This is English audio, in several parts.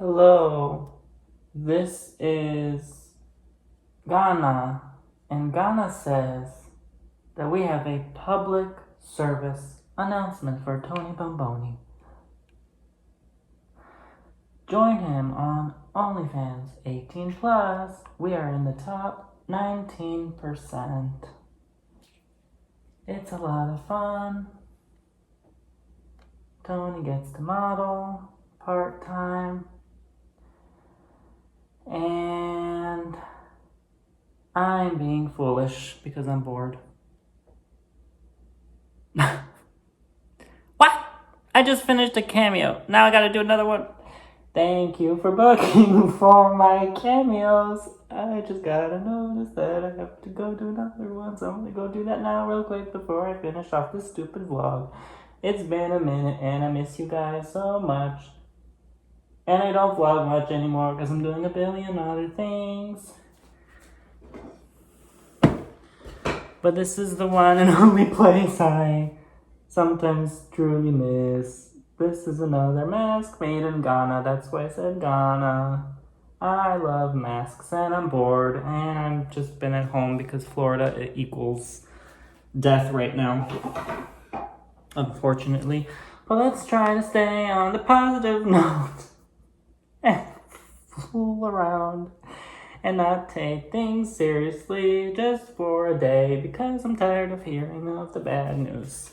Hello, this is Ghana, and Ghana says that we have a public service announcement for Tony Bomboni. Join him on OnlyFans 18 plus. We are in the top 19%. It's a lot of fun. Tony gets to model part-time. And I'm being foolish because I'm bored. What? I just finished a cameo. Now I gotta do another one. Thank you for booking for my cameos. I just gotta notice that I have to go do another one. So I'm gonna go do that now real quick before I finish off this stupid vlog. It's been a minute and I miss you guys so much. And I don't vlog much anymore because I'm doing a billion other things. But this is the one and only place I sometimes truly miss. This is another mask made in Ghana. That's why I said Ghana. I love masks and I'm bored and I've just been at home because Florida equals death right now. Unfortunately. But let's try to stay on the positive note and fool around and not take things seriously just for a day because I'm tired of hearing of the bad news.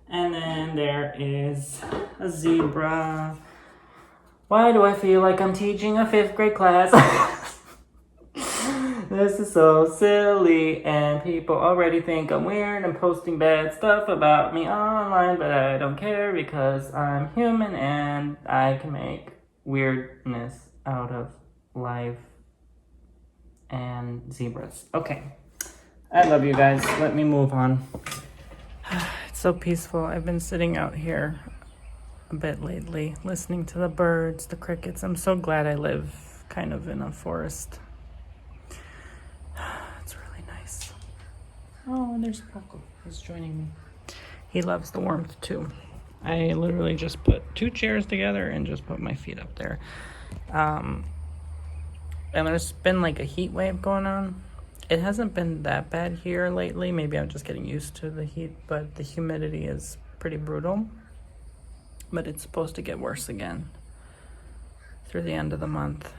And then there is a zebra. Why do I feel like I'm teaching a 5th grade class? This is so silly and people already think I'm weird and posting bad stuff about me online, but I don't care because I'm human and I can make weirdness out of life and zebras. Okay. I love you guys. Let me move on. It's so peaceful. I've been sitting out here a bit lately, listening to the birds, the crickets. I'm so glad I live kind of in a forest. It's really nice. Oh, and there's Paco. He's joining me. He loves the warmth too. I literally just put 2 chairs together and just put my feet up there. And there's been like a heat wave going on. It hasn't been that bad here lately. Maybe I'm just getting used to the heat, but the humidity is pretty brutal. But it's supposed to get worse again through the end of the month.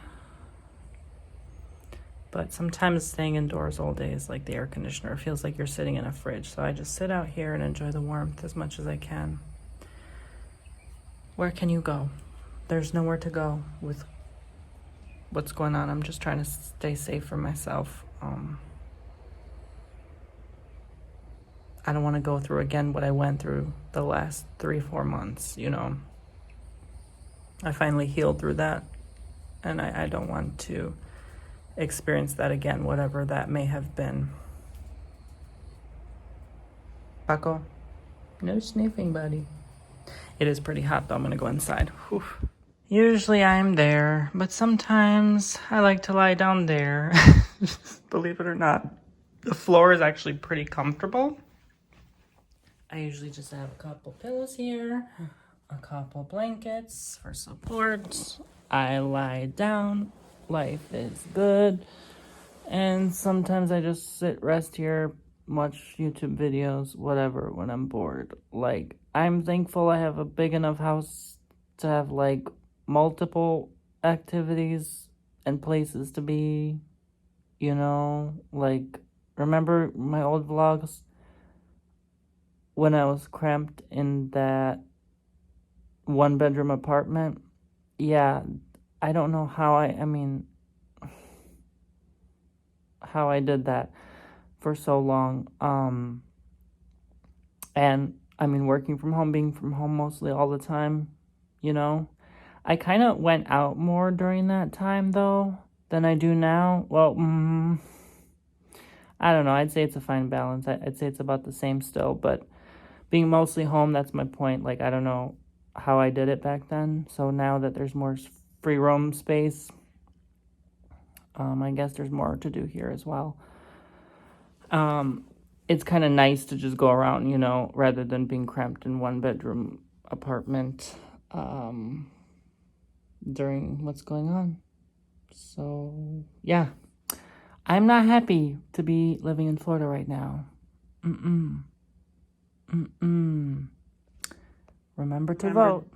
But sometimes staying indoors all day is like the air conditioner. It feels like you're sitting in a fridge. So I just sit out here and enjoy the warmth as much as I can. Where can you go? There's nowhere to go with what's going on. I'm just trying to stay safe for myself. I don't want to go through again what I went through the last 3-4 months, you know. I finally healed through that, and I don't want to experience that again, whatever that may have been. Paco, no sniffing, buddy. It is pretty hot, though. I'm going to go inside. Whew. Usually I'm there, but sometimes I like to lie down there. Believe it or not. The floor is actually pretty comfortable. I usually just have a couple pillows here, a couple blankets for support. I lie down. Life is good. And sometimes I just rest here, watch YouTube videos, whatever, when I'm bored. Like, I'm thankful I have a big enough house to have, like, multiple activities and places to be, you know? Like, remember my old vlogs? When I was cramped in that 1-bedroom apartment? Yeah, I don't know how how I did that for so long. And working from home, being from home mostly all the time, you know. I kind of went out more during that time though than I do now. Well, I don't know. I'd say it's a fine balance. I'd say it's about the same still, but being mostly home, that's my point. Like, I don't know how I did it back then. So now that there's more free roam space, I guess there's more to do here as well. It's kind of nice to just go around, you know, rather than being cramped in 1-bedroom apartment. during what's going on. So, yeah. I'm not happy to be living in Florida right now. Remember to vote.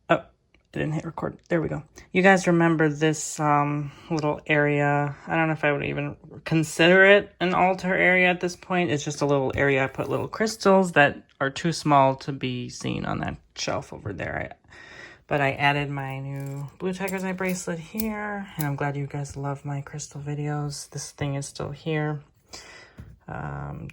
Oh, I didn't hit record. There we go. You guys remember this little area? I don't know if I would even consider it an altar area at this point. It's just a little area. I put little crystals that are too small to be seen on that shelf over there. But I added my new Blue Tiger's Eye bracelet here, and I'm glad you guys love my crystal videos. This thing is still here.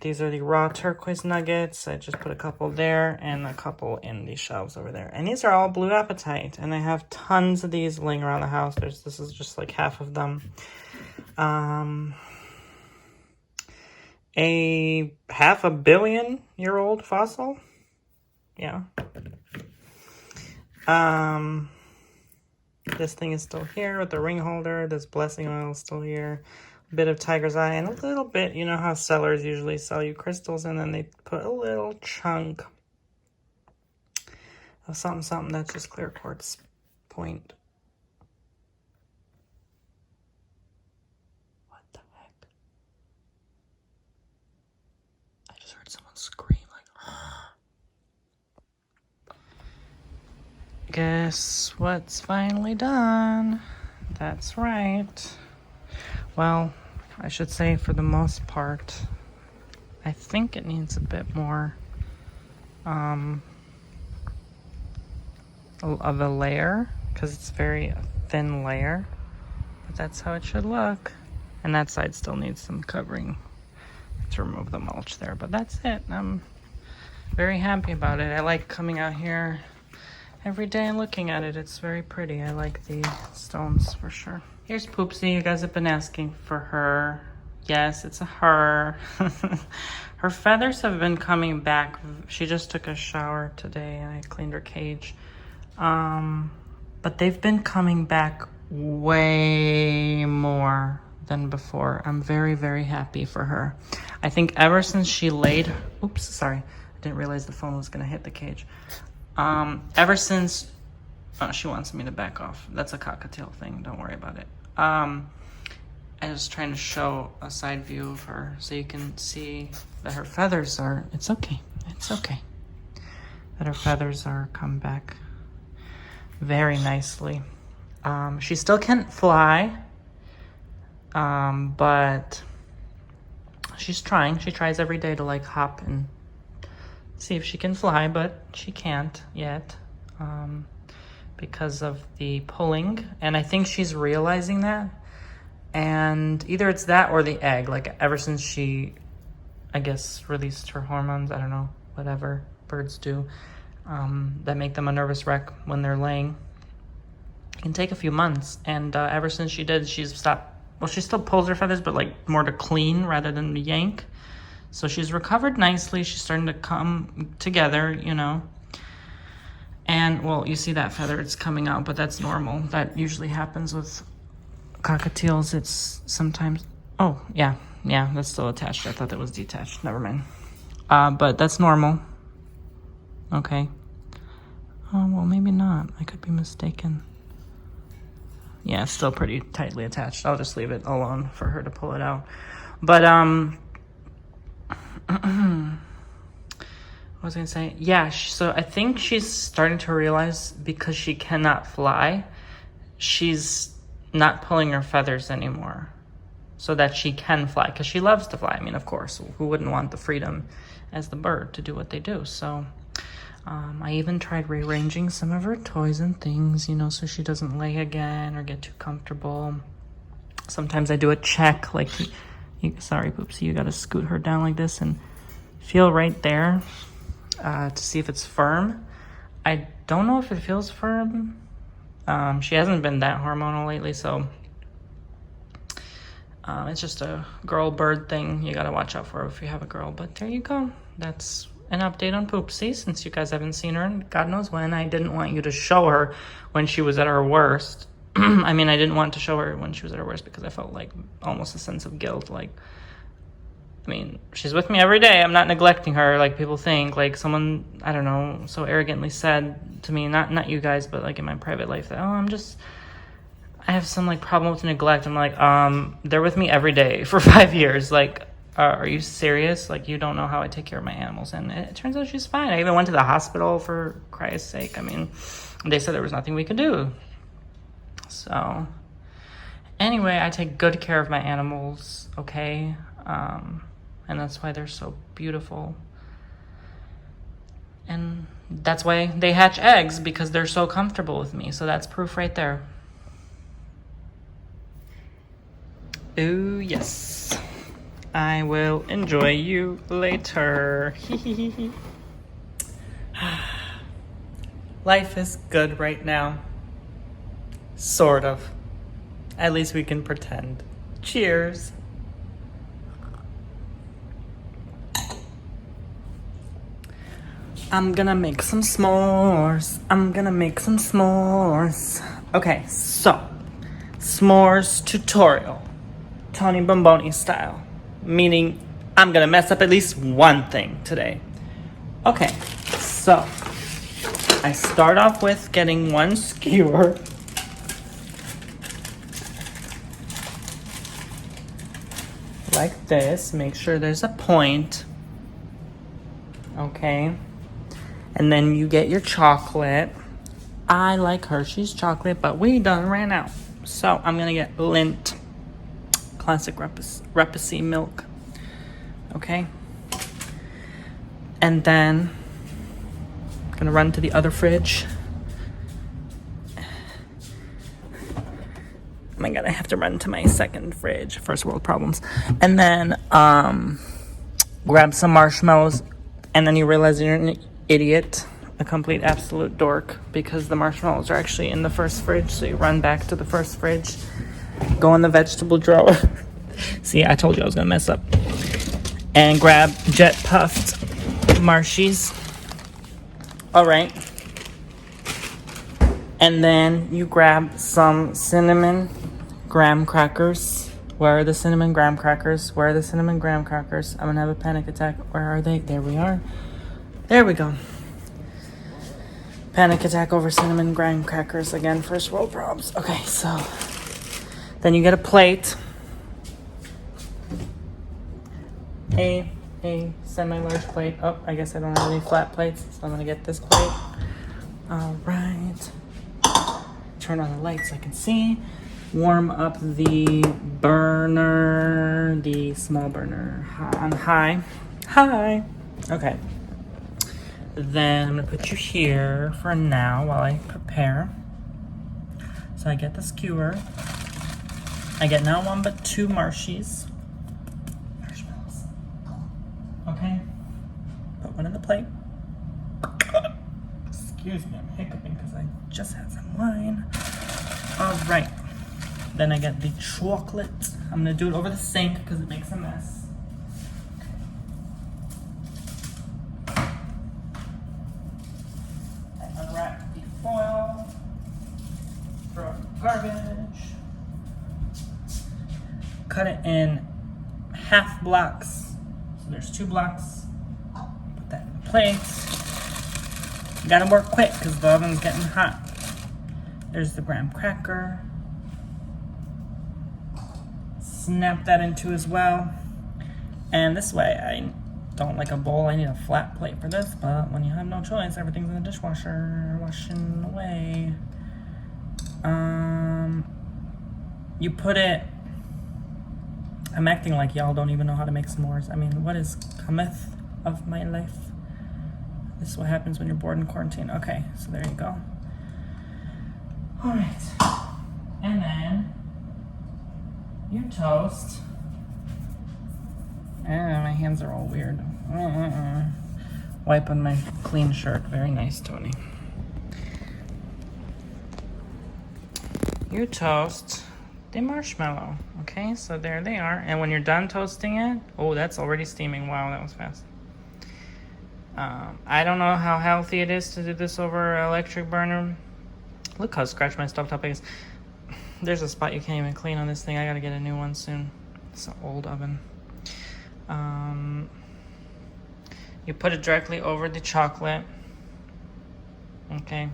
These are the raw turquoise nuggets. I just put a couple there and a couple in these shelves over there. And these are all blue apatite, and I have tons of these laying around the house. This is just like half of them. A 500 million-year-old fossil. Yeah. This thing is still here with the ring holder. This blessing oil is still here. A bit of tiger's eye and a little bit, you know how sellers usually sell you crystals and then they put a little chunk of something that's just clear quartz point. What the heck? I just heard someone scream like, Guess what's finally done? That's right. Well, I should say for the most part, I think it needs a bit more of a layer because it's very thin layer, but that's how it should look. And that side still needs some covering to remove the mulch there, but that's it. I'm very happy about it. I like coming out here every day and looking at it. It's very pretty. I like the stones for sure. Here's Poopsie. You guys have been asking for her. Yes, it's a her. Her feathers have been coming back. She just took a shower today and I cleaned her cage. But they've been coming back way more than before. I'm very, very happy for her. I think ever since she laid, oops, sorry. I didn't realize the phone was gonna hit the cage. Ever since, oh, she wants me to back off. That's a cockatiel thing, don't worry about it. I was trying to show a side view of her so you can see that her feathers are, it's okay, that her feathers are come back very nicely. She still can't fly, but she's trying. She tries every day to like hop and see if she can fly, but she can't yet because of the pulling. And I think she's realizing that. And either it's that or the egg. Like ever since she, I guess, released her hormones, I don't know, whatever birds do, that make them a nervous wreck when they're laying. It can take a few months. And ever since she did, she's stopped. Well, she still pulls her feathers, but like more to clean rather than to yank. So she's recovered nicely. She's starting to come together, you know. And, well, you see that feather, it's coming out, but that's normal. That usually happens with cockatiels. It's sometimes, oh, yeah, that's still attached. I thought that was detached. Never mind. But that's normal. Okay. Oh, well, maybe not. I could be mistaken. Yeah, it's still pretty tightly attached. I'll just leave it alone for her to pull it out. But, what was I gonna say? Yeah, so I think she's starting to realize because she cannot fly, she's not pulling her feathers anymore so that she can fly because she loves to fly. I mean, of course, who wouldn't want the freedom as the bird to do what they do? So I even tried rearranging some of her toys and things, you know, so she doesn't lay again or get too comfortable. Sometimes I do a check, like, sorry, Poopsie, you gotta scoot her down like this and feel right there to see if it's firm. I don't know if it feels firm. She hasn't been that hormonal lately, so it's just a girl bird thing you gotta watch out for if you have a girl. But there you go. That's an update on Poopsie since you guys haven't seen her and God knows when. I didn't want you to show her when she was at her worst. I mean, I didn't want to show her when she was at her worst because I felt like almost a sense of guilt. Like, I mean, she's with me every day. I'm not neglecting her like people think. Like someone, I don't know, so arrogantly said to me, not you guys, but like in my private life, that, I have some like problem with neglect. I'm like, they're with me every day for 5 years. Like, are you serious? Like, you don't know how I take care of my animals. And it turns out she's fine. I even went to the hospital, for Christ's sake. I mean, they said there was nothing we could do. So, anyway, I take good care of my animals, okay? And that's why they're so beautiful. And that's why they hatch eggs, because they're so comfortable with me. So that's proof right there. Ooh, yes. I will enjoy you later. Life is good right now. Sort of. At least we can pretend. Cheers. I'm gonna make some s'mores. Okay, so s'mores tutorial. Tony Bomboni style. Meaning I'm gonna mess up at least one thing today. Okay, so I start off with getting one skewer. Like this. Make sure there's a point. Okay. And then you get your chocolate. I like Hershey's chocolate, but we done ran out. So I'm gonna get Lindt classic Repacy milk. Okay. And then I'm gonna run to the other fridge. Oh my god, I have to run to my second fridge. First world problems. And then grab some marshmallows, and then you realize you're an idiot, a complete absolute dork, because the marshmallows are actually in the first fridge. So you run back to the first fridge, go in the vegetable drawer. See, I told you I was gonna mess up. And grab jet puffed Marshies. All right. And then you grab some cinnamon graham crackers. Where are the cinnamon graham crackers? I'm gonna have a panic attack. Where are they? There we are. There we go. Panic attack over cinnamon graham crackers again. First world problems. Okay, so then you get a plate. A semi-large plate. Oh, I guess I don't have any flat plates, so I'm gonna get this plate. All right. Turn on the lights so I can see. Warm up the burner, the small burner on high. High. Okay. Then I'm gonna put you here for now while I prepare. So I get the skewer. I get not one but two Marshmallows. Okay. Put one in the plate. Excuse me, I'm hiccuping because I just had some wine. All right. Then I get the chocolate. I'm gonna do it over the sink because it makes a mess. Unwrap the foil, throw it in the garbage, cut it in half blocks. So there's 2 blocks. Put that in the plate. You gotta work quick because the oven's getting hot. There's the graham cracker. Snap that into as well. And this way, I don't like a bowl. I need a flat plate for this, but when you have no choice, everything's in the dishwasher, washing away. You put it, I'm acting like y'all don't even know how to make s'mores. I mean, what is cometh of my life? This is what happens when you're bored in quarantine. Okay, so there you go. All right, and then your toast. My hands are all weird. Wipe on my clean shirt. Very nice, Tony. Your toast the marshmallow. Okay, so there they are. And when you're done toasting it, oh, that's already steaming. Wow, that was fast. I don't know how healthy it is to do this over an electric burner. Look how scratched my stovetop is. There's a spot you can't even clean on this thing. I gotta get a new one soon. It's an old oven. You put it directly over the chocolate. Okay.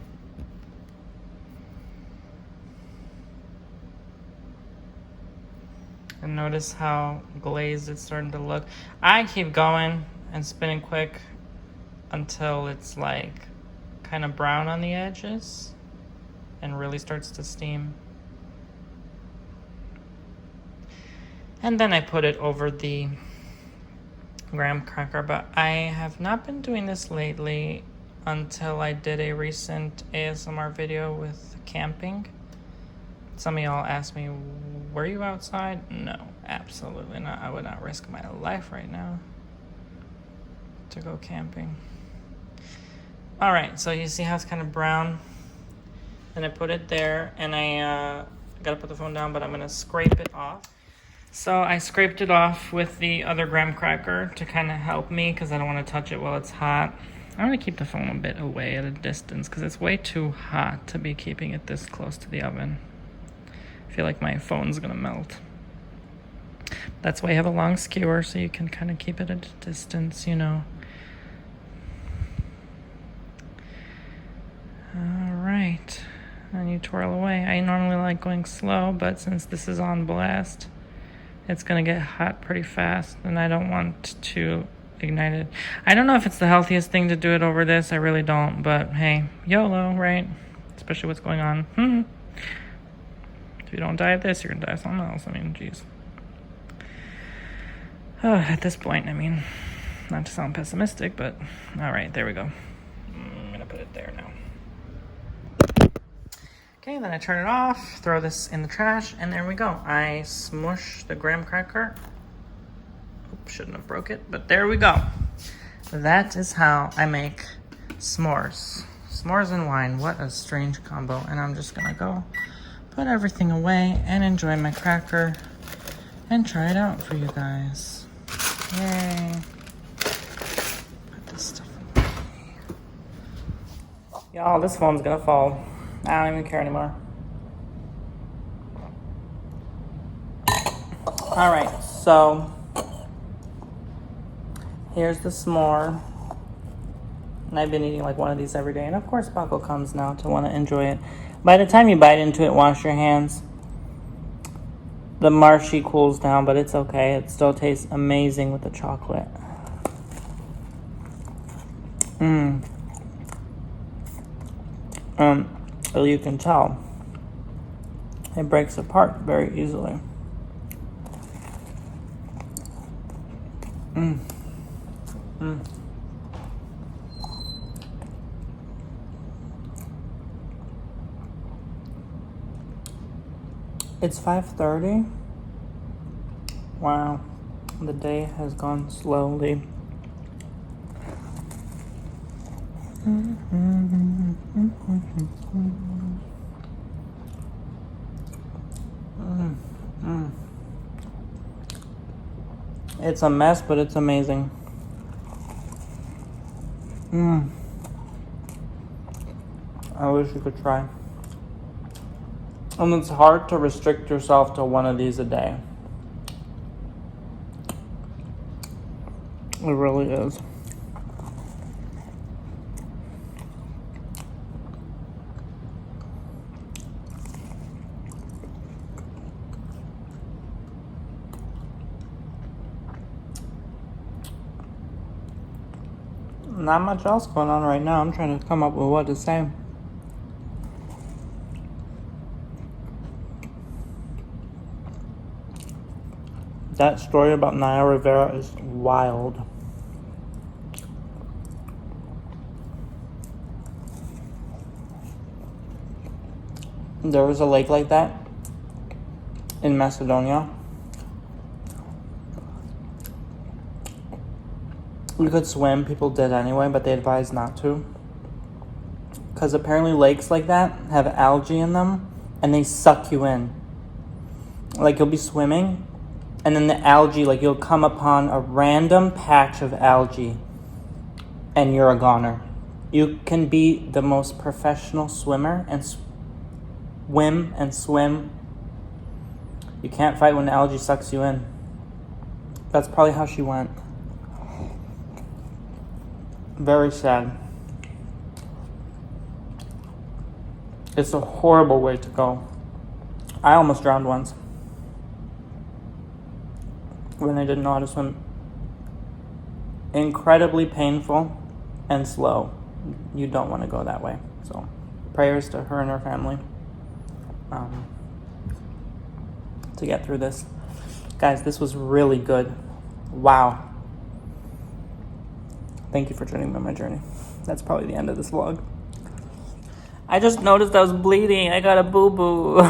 And notice how glazed it's starting to look. I keep going and spinning quick until it's like kind of brown on the edges and really starts to steam. And then I put it over the graham cracker, but I have not been doing this lately until I did a recent ASMR video with camping. Some of y'all asked me, were you outside? No, absolutely not. I would not risk my life right now to go camping. All right, so you see how it's kind of brown? Then I put it there, and I gotta put the phone down, but I'm gonna scrape it off. So I scraped it off with the other graham cracker to kind of help me because I don't want to touch it while it's hot. I'm going to keep the phone a bit away at a distance because it's way too hot to be keeping it this close to the oven. I feel like my phone's going to melt. That's why you have a long skewer, so you can kind of keep it at a distance, you know. All right. And you twirl away. I normally like going slow, but since this is on blast, it's going to get hot pretty fast, and I don't want to ignite it. I don't know if it's the healthiest thing to do it over this. I really don't, but hey, YOLO, right? Especially what's going on. If you don't die of this, you're going to die of something else. I mean, geez. Oh, at this point, I mean, not to sound pessimistic, but all right, there we go. I'm going to put it there now. Okay, then I turn it off, throw this in the trash, and there we go. I smush the graham cracker. Oops, shouldn't have broke it, but there we go. That is how I make s'mores. S'mores and wine, what a strange combo. And I'm just gonna go put everything away and enjoy my cracker and try it out for you guys. Yay. Put this stuff away. Y'all, this phone's gonna fall. I don't even care anymore. All right, so here's the s'more. And I've been eating like one of these every day. And of course, Buckle comes now to want to enjoy it. By the time you bite into it, wash your hands. The marshy cools down, but it's okay. It still tastes amazing with the chocolate. You can tell it breaks apart very easily. It's 5:30. Wow, the day has gone slowly. It's a mess, but it's amazing. I wish you could try. And it's hard to restrict yourself to one of these a day. It really is. Not much else going on right now. I'm trying to come up with what to say. That story about Naya Rivera is wild. There was a lake like that in Macedonia. You could swim, people did anyway, but they advised not to. Because apparently lakes like that have algae in them, and they suck you in. Like, you'll be swimming, and then the algae, like, you'll come upon a random patch of algae, and you're a goner. You can be the most professional swimmer and swim. You can't fight when algae sucks you in. That's probably how she went. Very sad. It's a horrible way to go. I almost drowned once when I didn't know how to swim. Incredibly painful and slow. You don't want to go that way. So prayers to her and her family to get through this. Guys, this was really good. Wow. Thank you for joining me on my journey. That's probably the end of this vlog. I just noticed I was bleeding. I got a boo-boo.